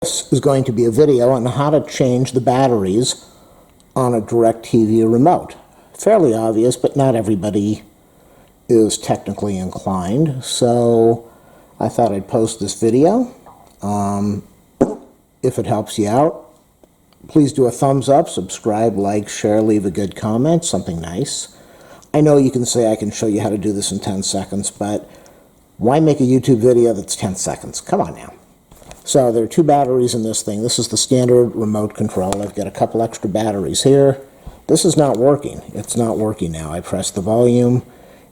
This is going to be a video on how to change the batteries on a DirecTV remote. Fairly obvious, but not everybody is technically inclined, so I thought I'd post this video. If it helps you out, please do a thumbs up, subscribe, like, share, leave a good comment, something nice. I know you can say I can show you how to do this in 10 seconds, but why make a YouTube video that's 10 seconds? Come on now. So there are two batteries in this thing. This is the standard remote control. I've got a couple extra batteries here. This is not working. It's not working now. I press the volume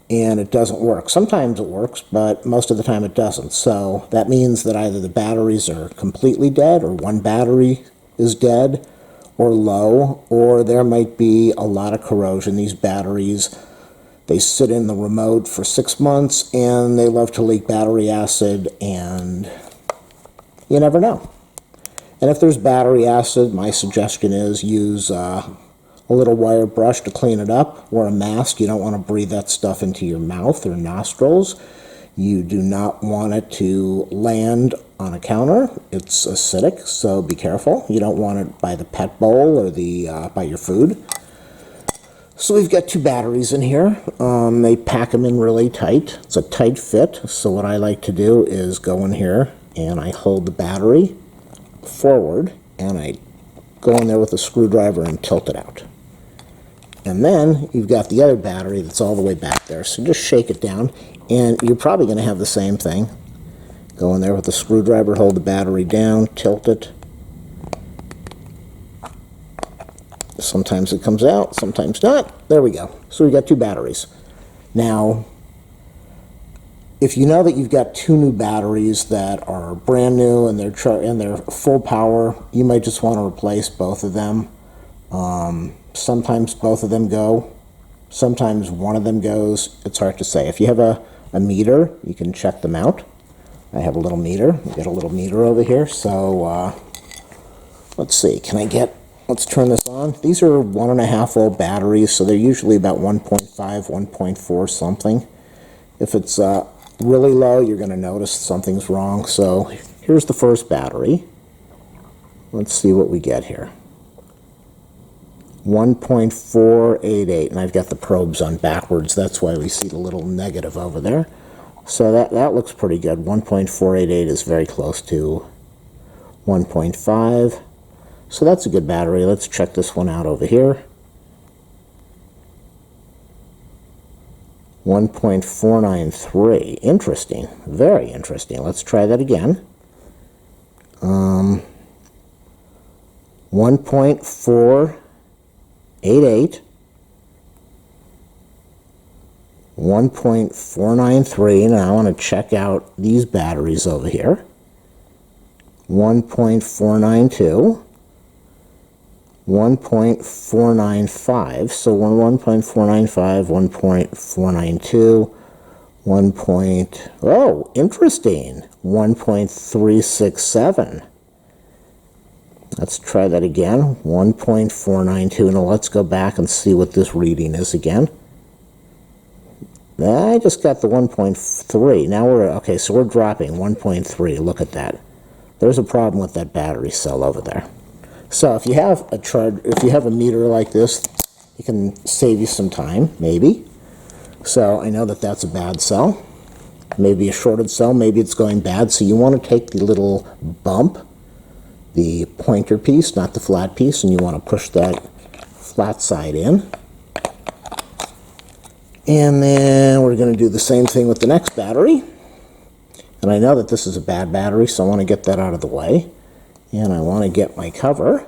and it doesn't work. Sometimes it works, but most of the time it doesn't. So that means that either the batteries are completely dead, or one battery is dead or low, or there might be a lot of corrosion. These batteries, they sit in the remote for 6 months and they love to leak battery acid, and you never know. And if there's battery acid, my suggestion is use a little wire brush to clean it up, or a mask. You don't want to breathe that stuff into your mouth or nostrils. You do not want it to land on a counter. It's acidic, so be careful. You don't want it by the pet bowl or by your food. So we've got two batteries in here. They pack them in really tight. It's a tight fit, so what I like to do is go in here and I hold the battery forward and I go in there with a screwdriver and tilt it out. And then you've got the other battery that's all the way back there, so just shake it down, and you're probably going to have the same thing. Go in there with the screwdriver, hold the battery down, tilt it. Sometimes it comes out, sometimes not. There we go. So we've got two batteries. Now, if you know that you've got two new batteries that are brand new and they're full power, you might just want to replace both of them. Sometimes both of them go. Sometimes one of them goes. It's hard to say. If you have a meter, you can check them out. I have a little meter. I've got a little meter over here. So let's see. Let's turn this on. These are 1.5 volt batteries, so they're usually about 1.5, 1.4 something. If it's really low, you're going to notice something's wrong. So here's the first battery. Let's see what we get here. 1.488, and I've got the probes on backwards. That's why we see the little negative over there. So that looks pretty good. 1.488 is very close to 1.5. So that's a good battery. Let's check this one out over here. 1.493. Interesting. Very interesting. Let's try that again. 1.488. 1.493. Now I want to check out these batteries over here. 1.492. 1.495, so 1.495, 1.492, oh, interesting, 1.367. Let's try that again, 1.492, now let's go back and see what this reading is again. I just got the 1.3, now okay, so we're dropping 1.3, look at that. There's a problem with that battery cell over there. So if you have a meter like this, it can save you some time, maybe. So I know that that's a bad cell, maybe a shorted cell, maybe it's going bad. So you want to take the little bump, the pointer piece, not the flat piece, and you want to push that flat side in. And then we're going to do the same thing with the next battery. And I know that this is a bad battery, so I want to get that out of the way. And I want to get my cover,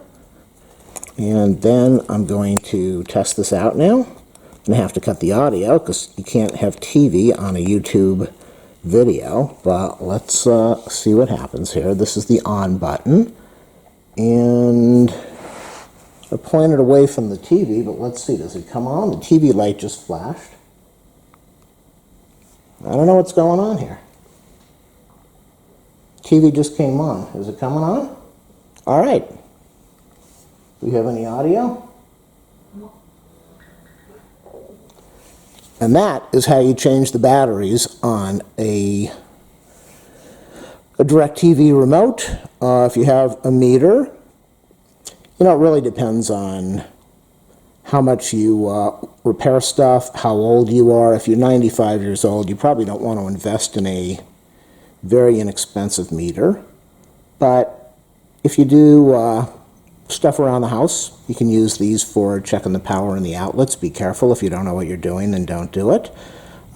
and then I'm going to test this out now. I'm going to have to cut the audio because you can't have TV on a YouTube video, but let's see what happens here. This is the on button, and I pointed away from the TV, but let's see, does it come on? The TV light just flashed. I don't know what's going on here. TV just came on. Is it coming on? All right. Do we have any audio? And that is how you change the batteries on a a DirecTV remote. If you have a meter, it really depends on how much you repair stuff, how old you are. If you're 95 years old, you probably don't want to invest in a very inexpensive meter. But if you do stuff around the house, you can use these for checking the power in the outlets. Be careful if you don't know what you're doing, then don't do it.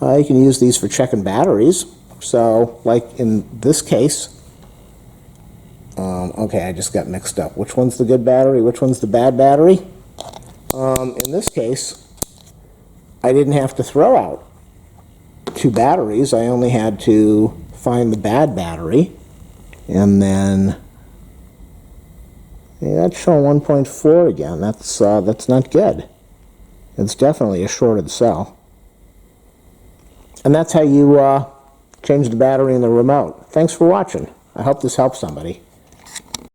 You can use these for checking batteries. So, like in this case, okay, I just got mixed up. Which one's the good battery? Which one's the bad battery? In this case, I didn't have to throw out 2 batteries. I only had to find the bad battery, and then that's showing 1.4 again. That's not good. It's definitely a shorted cell. And that's how you change the battery in the remote. Thanks for watching. I hope this helps somebody.